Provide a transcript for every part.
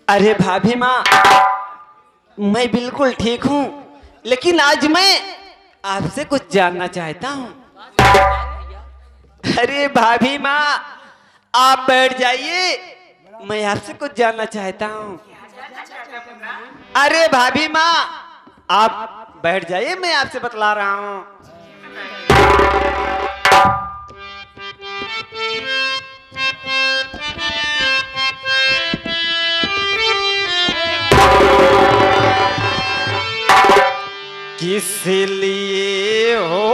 अरे भाभी माँ, मैं बिल्कुल ठीक हूँ, लेकिन आज मैं आपसे कुछ जानना चाहता हूँ। अरे भाभी माँ, आप बैठ जाइए, मैं आपसे कुछ जानना चाहता हूँ। अरे भाभी माँ, आप बैठ जाइए, मैं आपसे बतला रहा हूँ। किस लिए हो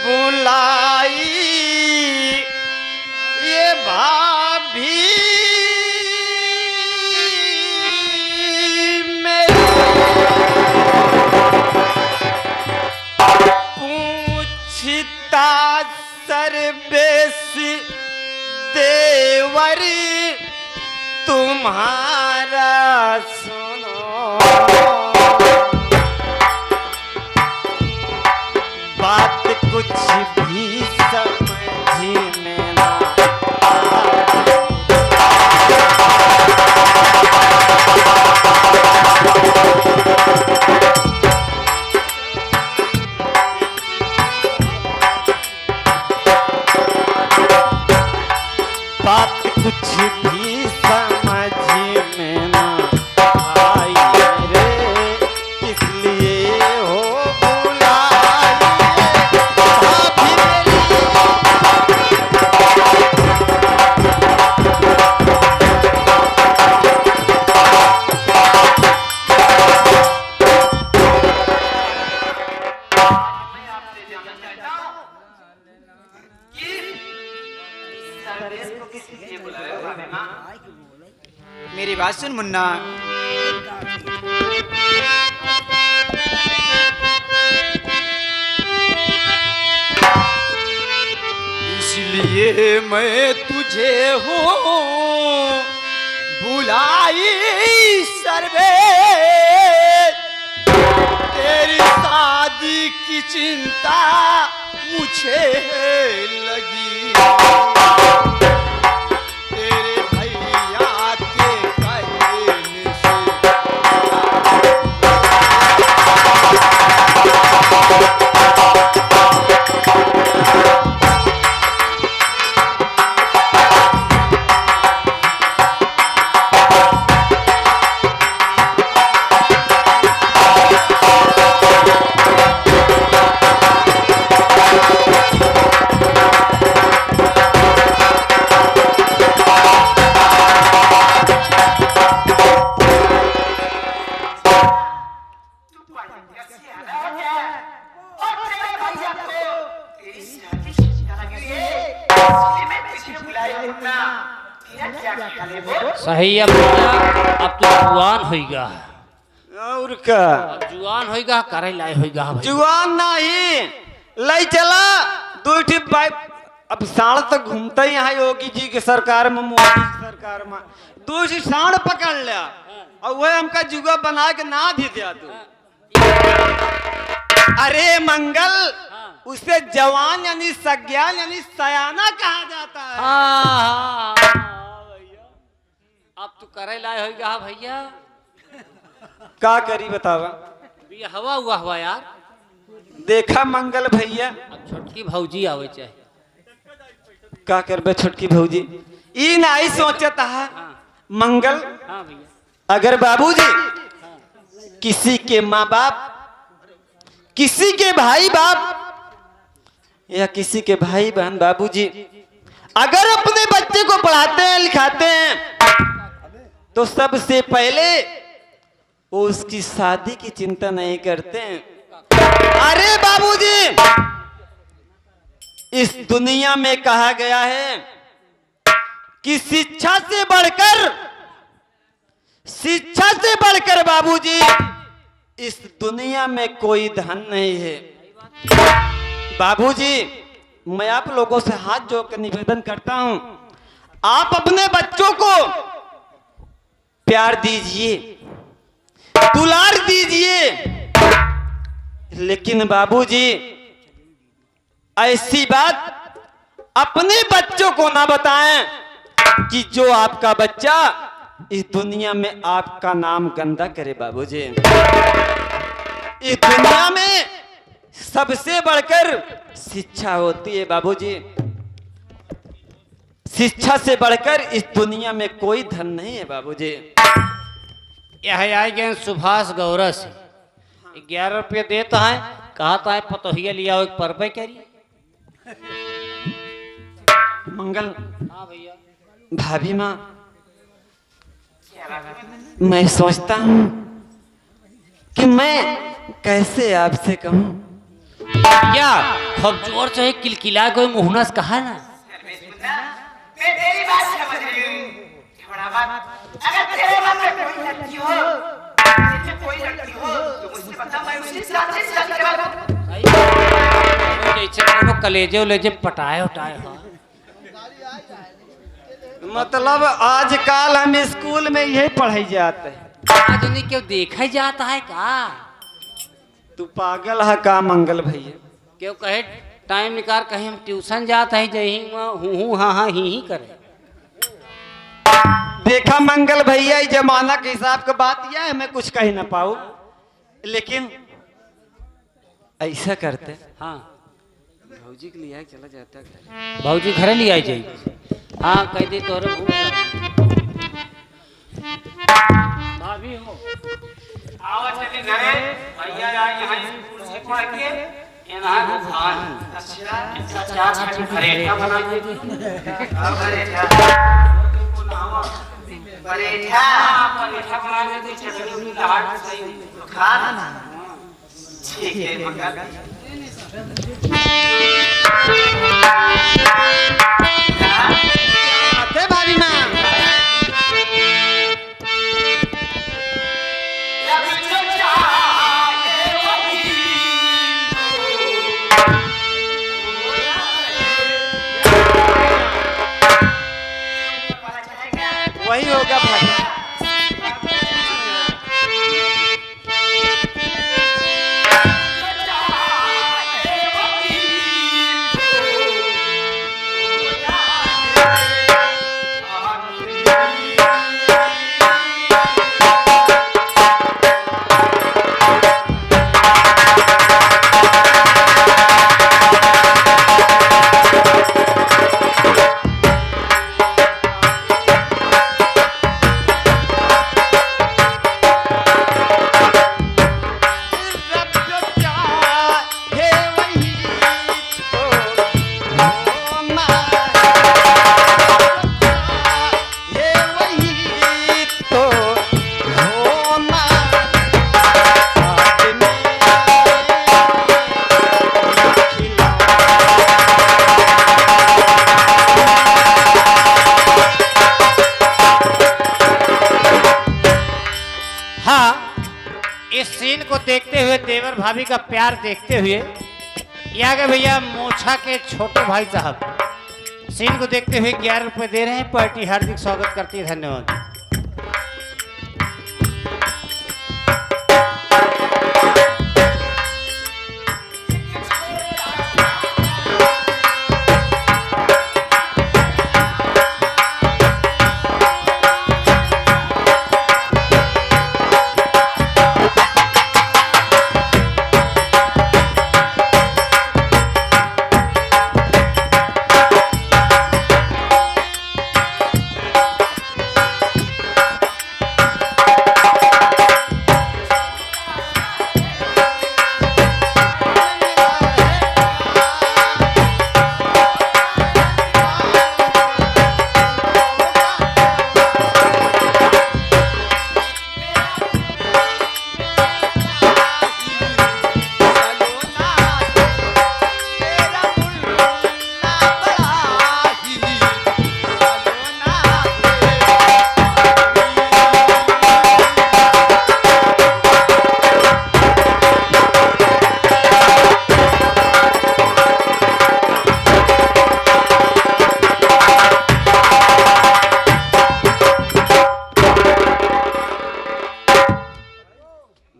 बुलाई ये भाभी मेरी, पूछता सर्वेश देवर तुम्हारा सुनो, बात कुछ भी समझ में ना बात कुछ भी समझ में ना आई रे, किस लिए हो बुलाई भाभी मेरी। मेरी बात सुन मुन्ना, इसलिए मैं तुझे हूँ बुलाई सर्वे, तेरी शादी की चिंता मुझे लगी, तेरे भैया के कहने से सही है भैया, अब तो जुआन होइगा, और का अब जुआन होइगा, करे लाए होइगा भाई। जुआन नहीं लाई चला दो ठी बाइक, अब साढ़ तक घूमता ही यहाँ योगी जी के सरकार में, मोदी की सरकार में दो ठी साढ़ पकड़ लिया और वह हमका जुआ बना के ना भी दिया तू। अरे मंगल, उसे जवान यानी सज्ञान यानी सयाना कहा जाता है। हाँ भैया, अब तो करे लाए होइगा भैया। का करी बतावा, ये हवा हुआ हुआ यार। देखा मंगल भैया, अब छोटकी भौजी आवे चाहे, का करबे छोटकी भौजी, ई नहीं सोचता है मंगल। हाँ भैया, अगर बाबूजी किसी के माँ बाप, किसी के भाई बाप या किसी के भाई बहन बाबूजी अगर अपने बच्चे को पढ़ाते हैं लिखाते हैं तो सबसे पहले वो उसकी शादी की चिंता नहीं करते हैं। अरे बाबूजी, इस दुनिया में कहा गया है कि शिक्षा से बढ़कर बाबूजी इस दुनिया में कोई धन नहीं है। बाबूजी, मैं आप लोगों से हाथ जोड़कर निवेदन करता हूं, आप अपने बच्चों को प्यार दीजिए, दुलार दीजिए, लेकिन बाबूजी ऐसी बात अपने बच्चों को ना बताएं कि जो आपका बच्चा इस दुनिया में आपका नाम गंदा करे बाबूजी। इस दुनिया में सबसे बढ़कर शिक्षा होती है बाबूजी। शिक्षा से बढ़कर इस दुनिया में कोई धन नहीं है बाबूजी। यह आए गए सुभाष गौरव से 11 रुपये देता है, कहा था है पतोहिया लिया हो 1 पर रुपये करिए। मंगल हाँ भैया। भाभी माँ, मैं सोचता हूँ कि मैं कैसे आपसे कहूँ। या खूब जोर से किलकिला कोई मुहना से कहा ना। मैं तेरी बात समझ रही हूँ। थोड़ा बात अगर तेरे मन में कोई लड़की हो, कोई लड़की हो तो मुझसे बता, मैं उसके साथ से शादी करवा दूँ। जैसे कोनो कलेजे उलेजे पटाए उठाए हो। मतलब आजकल हम स्कूल में यही पढ़ाई जाते हैं। आज उन्हें क्यों देखा जाता है का? तू पागल है का मंगल भैया? क्यों कहे टाइम निकाल कहीं हम ट्यूशन जाते हैं जही हूँ हाँ हाँ ही करे। देखा मंगल भैया, इस जमाना के हिसाब का बात यह है, मैं कुछ कह ना पाऊँ, लेकिन ऐसा करते। हाँ भौजी के लिए चला जाता है। भाजी घर ले आई जाइए। हाँ कह दे तो भाभी हो आओ चली घरे, भैया यहाँ स्कूल से पढ़ के यहाँ घुमान। अच्छा चार छठी परेठा बना दे। परेठा परेठा परेठा बना दे, चटनी लाट सही खा ना। ठीक है मंगल। आते भाभी माँ। वही होगा भाभी। इस सीन को देखते हुए, देवर भाभी का प्यार देखते हुए, यहाँ के भैया मोछा के छोटे भाई साहब सीन को देखते हुए 11 रुपए दे रहे हैं। पार्टी हार्दिक स्वागत करती है, धन्यवाद।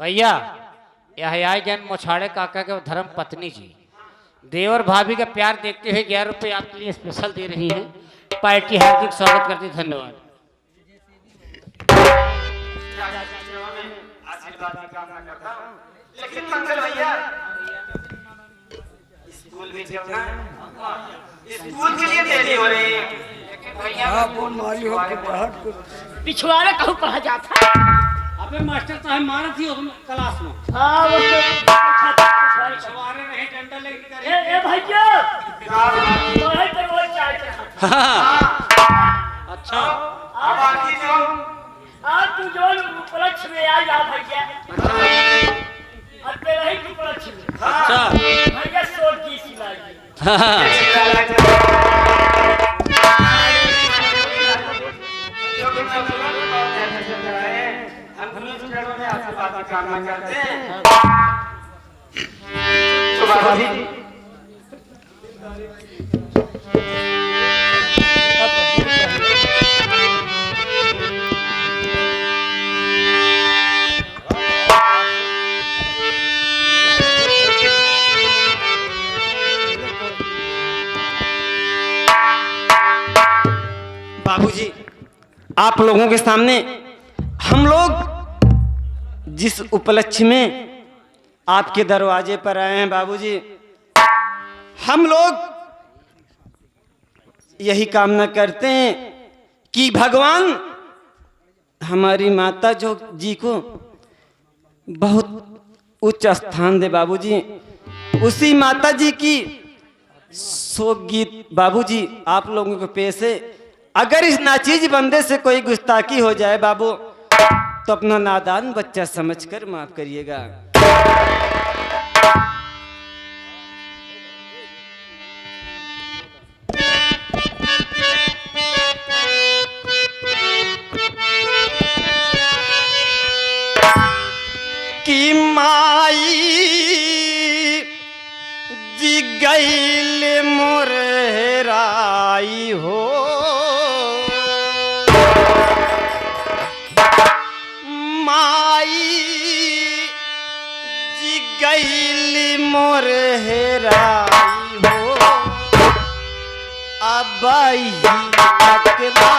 भैया यह आए जन मोछाड़े काका के धर्म पत्नी जी देवर भाभी का प्यार देखते हुए 11 रुपये आपके लिए स्पेशल दे रही हैं। पार्टी हार्दिक स्वागत करती है, धन्यवाद। आशीर्वाद की कामना करता हूँ। लेकिन मंगल भैया स्कूल में जाना, स्कूल के लिए देरी हो रही है। पिछवाड़े कहूँ पढ़ा जाता। अबे मास्टर साहब मारा थी उसमें क्लास में। हाँ वो पिछवाड़े रहे डंडा लेकर। ए भैया पढ़ाई पर वो चाहते। अच्छा बाकी जो आज तू जो उपलक्ष्य में आ जा भैया। अब तेरा ही उपलक्ष्य में। अच्छा भैया सोच की सिलाई। आशीर्वाद की कामना करते हैं। तो बाबा जी बाबूजी, आप लोगों के सामने हम लोग जिस उपलक्ष्य में आपके दरवाजे पर आए हैं बाबूजी, हम लोग यही कामना करते हैं कि भगवान हमारी माता जो जी को बहुत उच्च स्थान दे बाबूजी। उसी माता जी की शोक गीत बाबूजी आप लोगों को पेश है। अगर इस नाचीज बंदे से कोई गुस्ताखी हो जाए बाबू तो अपना नादान बच्चा समझकर माफ करिएगा। कि माई जी गईल मोर हेराई हो, गईली मोर हेराई हो, अब अकला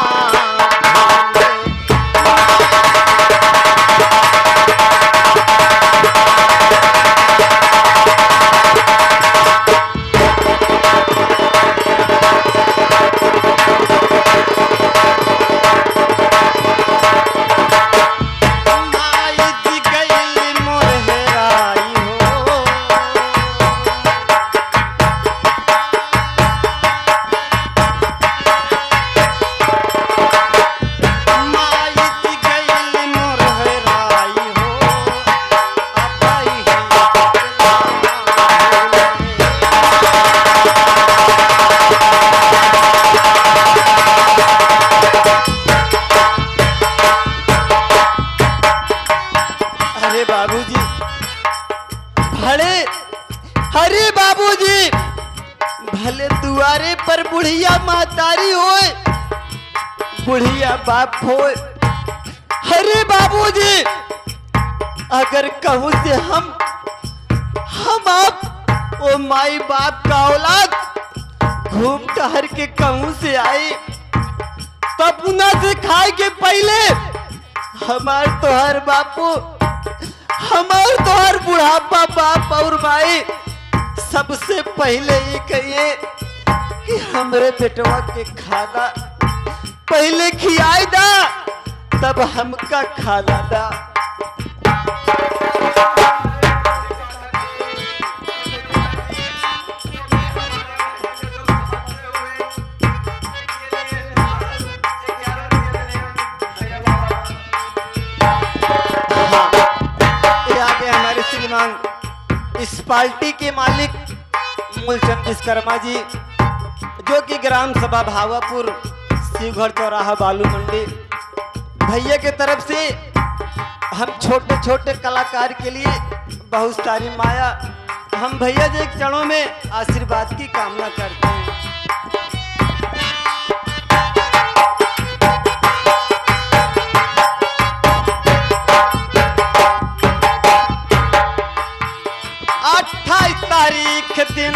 अरे बाबूजी, भले दुआरे पर बुढ़िया मातारी होए, बुढ़िया बाप होए। अरे बाबूजी, अगर कहूँ से हम आप ओ माई बाप का औलाद घूम टहर के कहूँ से आए, तब उना से खाए के पहले हमार तोहर बापू, हमार तोहर बुढ़ापा बाप और माई सबसे पहले ये कहिए कि हमरे बेटवा के खाना पहले खियाई दा, तब हमका खाना दा। इस पार्टी के मालिक मूलचंद विश्वकर्मा जी, जो कि ग्राम सभा भावापुर, शिवघर चौराहा, बालू मंडी, भैया के तरफ से हम छोटे छोटे कलाकार के लिए बहुत सारी माया, हम भैया जी के चरणों में आशीर्वाद की कामना करते हैं। तारीख दिन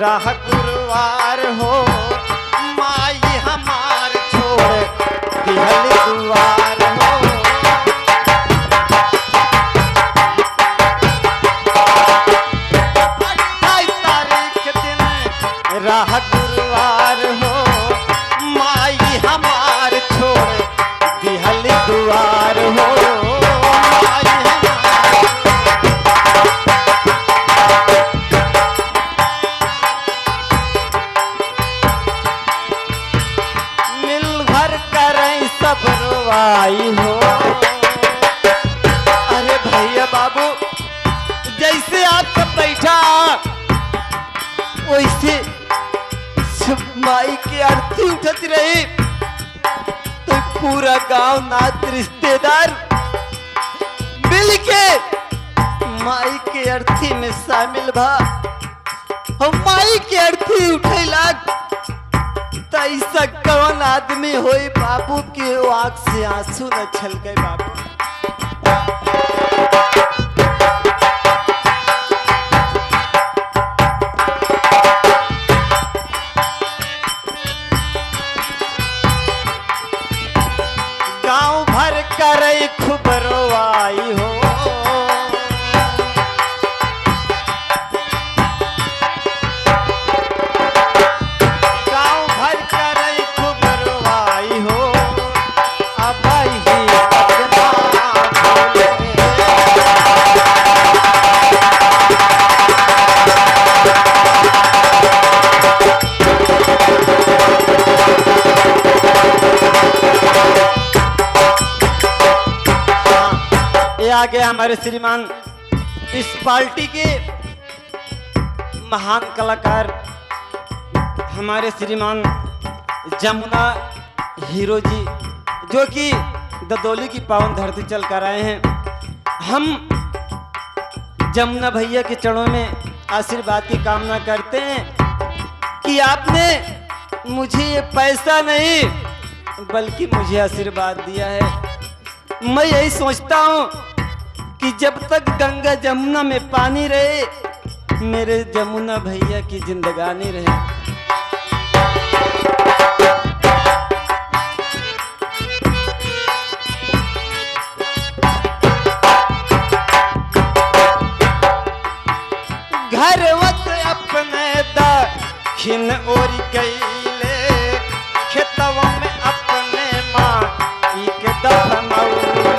राह गुरुवार हो, माई हमार छोड़ दिहल दुआर हो। 28 तारीख दिन राह गुरुवार हो, माई हमार छोड़ दिहल दुआर हो, माई हमार। मिल भर करें सब रुआई हो। अरे भैया बाबू, जैसे आपका बैठा वैसे माई की आरती उठती रही, तो पूरा गांव नात रिश्तेदार मिल के माई के आरती में शामिल भा। हम माई के आरती उठे लाग, ऐसा कौन आदमी होई बाबू के आँख से आंसू न छलके बाबू। गांव भर करे खूब रोवाई हो। गांव भर करे खूब रोवाई हो, अब ही अपना भूले। ये आ गए हमारे श्रीमान इस पार्टी के महान कलाकार, हमारे श्रीमान जमुना हीरो जी, जो कि ददौली की पावन धरती चल कर आए हैं। हम जमुना भैया के चरणों में आशीर्वाद की कामना करते हैं कि आपने मुझे ये पैसा नहीं बल्कि मुझे आशीर्वाद दिया है। मैं यही सोचता हूँ कि जब तक गंगा जमुना में पानी रहे, मेरे जमुना भैया की जिंदगानी रहे। घर वत अपने दक्षिण ओर गईले, खेतवा में अपने माँ के दफनौले।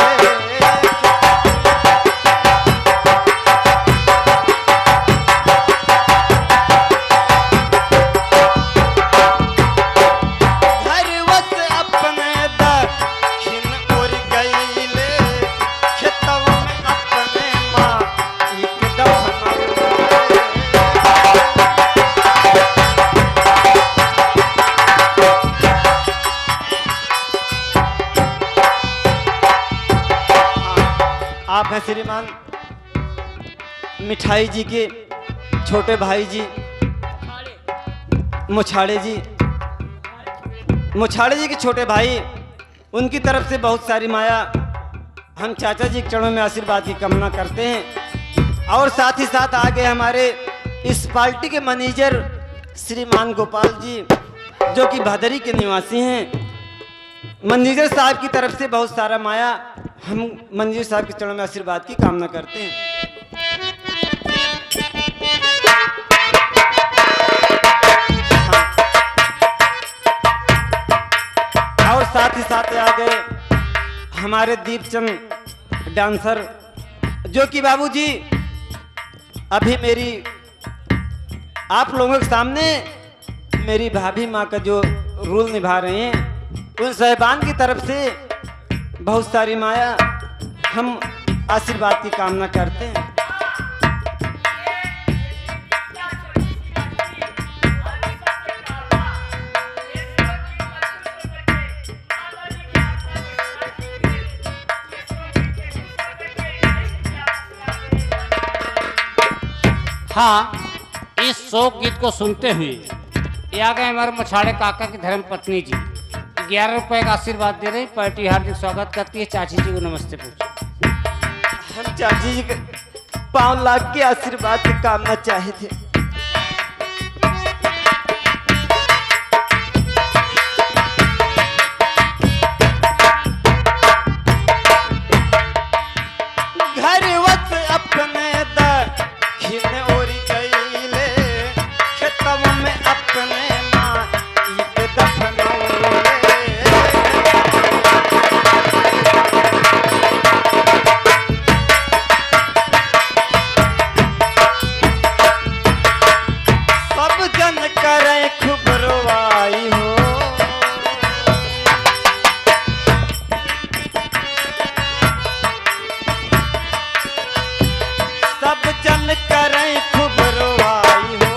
घर वत अपने दक्षिण ओर गईले, खेतवा में अपने माँ के दफनौले। आप हैं श्रीमान मिठाई जी के छोटे भाई जी मुछाड़े जी। मुछाड़े जी के छोटे भाई, उनकी तरफ से बहुत सारी माया हम चाचा जी के चरणों में आशीर्वाद की कामना करते हैं। और साथ ही साथ आगे हमारे इस पार्टी के मैनेजर श्रीमान गोपाल जी, जो कि भादरी के निवासी हैं। मैनेजर साहब की तरफ से बहुत सारा माया हम मैनेजर साहब के चरणों में आशीर्वाद की कामना करते हैं। हाँ। और साथ ही साथ आ गए हमारे दीपचंद डांसर, जो कि बाबूजी अभी मेरी आप लोगों के सामने मेरी भाभी माँ का जो रोल निभा रहे हैं, उन साहिबान की तरफ से बहुत सारी माया हम आशीर्वाद की कामना करते हैं। हाँ, इस शोक गीत को सुनते हुए ये आ गए हमारे मछाड़े काका की धर्म पत्नी जी, 11 रुपए का आशीर्वाद दे रहे हैं। पार्टी हार्दिक स्वागत करती है। चाची जी को नमस्ते पूछो। हम चाची जी पाँव लाग के आशीर्वाद की कामना चाहे थे। घर वत अपने दक्षिण ओर गईले, खेतव में अपने माँ के दफनौले। सब जन करे खूब रोवाई हो, सब जन करे खूब रोवाई हो,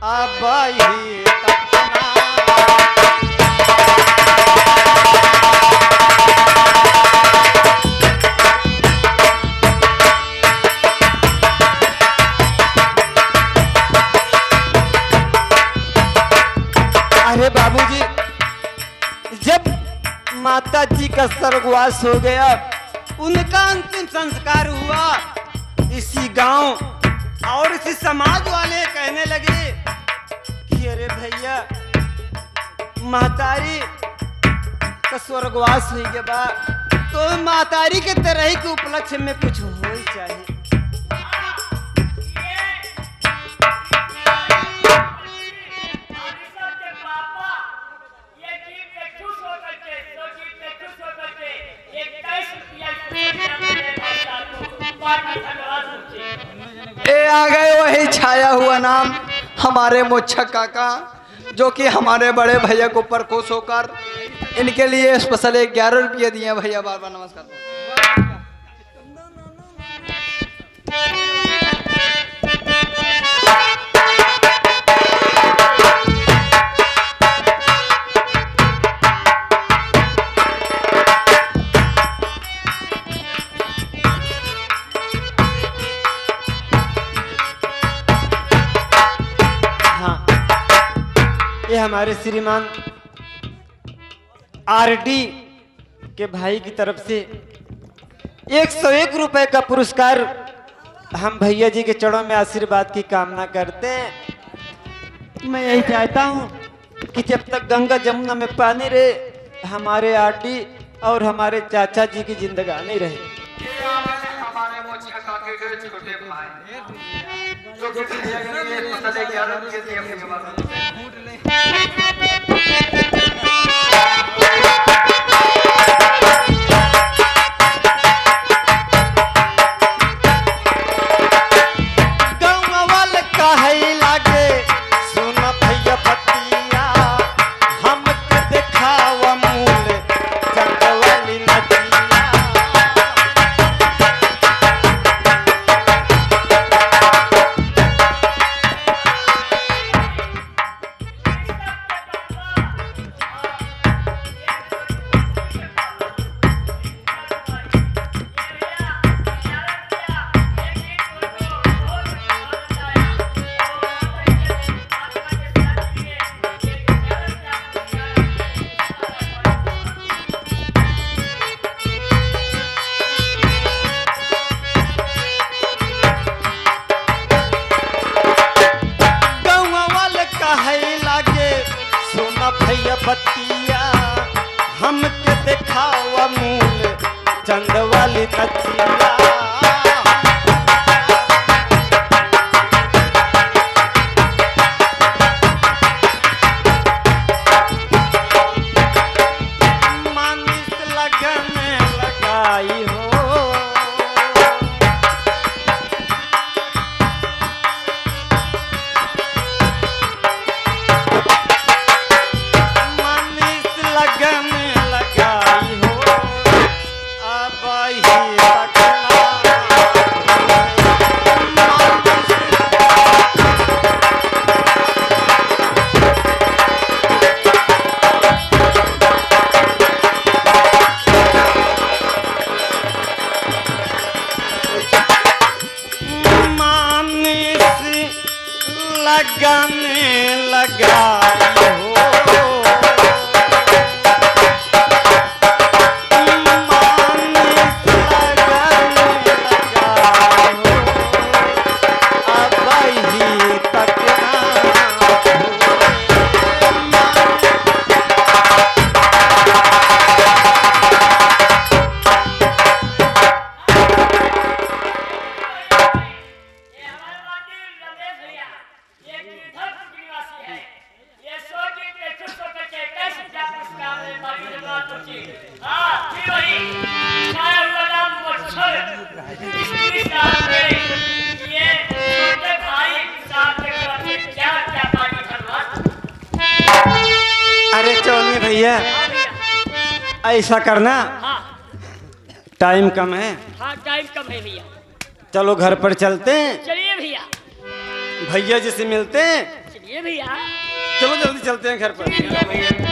अब ही तपना। अरे बाबूजी, जब माता जी का स्वर्गवास हो गया, उनका अंतिम संस्कार हुआ, इसी गांव और इसी समाज वाले कहने लगे कि अरे भैया महतारी का स्वर्गवास हो गया बा, तो महतारी के तरह ही के उपलक्ष्य में कुछ हो ही चाहिए। ए आ गए वही छाया हुआ नाम हमारे मोच्छा काका, जो कि हमारे बड़े भैया को ऊपर खुश होकर इनके लिए स्पेशल 11 रुपये दिए भैया। बार बार नमस्कार। हाँ, ये हमारे श्रीमान आरडी के भाई की तरफ से 101 रुपए का पुरस्कार हम भैया जी के चरणों में आशीर्वाद की कामना करते हैं। मैं यही चाहता हूँ कि जब तक गंगा जमुना में पानी रहे, हमारे आरडी और हमारे चाचा जी की जिंदगानी रहे। हमारे मोच्छा काके के छोटे भाई जो कि भैया के लिए स्पेशल 11 रुपये दिए भैया। भैया बतिया हमके दिखावा मूल चंद वाली नचिया। मानिस लगन लगाई हो लगाने लगाई हो मानिस लगाने लगाई हो भैया हाँ भैया ऐसा करना, हाँ टाइम कम है, हाँ टाइम कम है भैया। चलो घर पर चलते हैं, चलिए भैया भैया जी से मिलते हैं। चलिए भैया चलो जल्दी चलते हैं घर पर। चलिए भैया।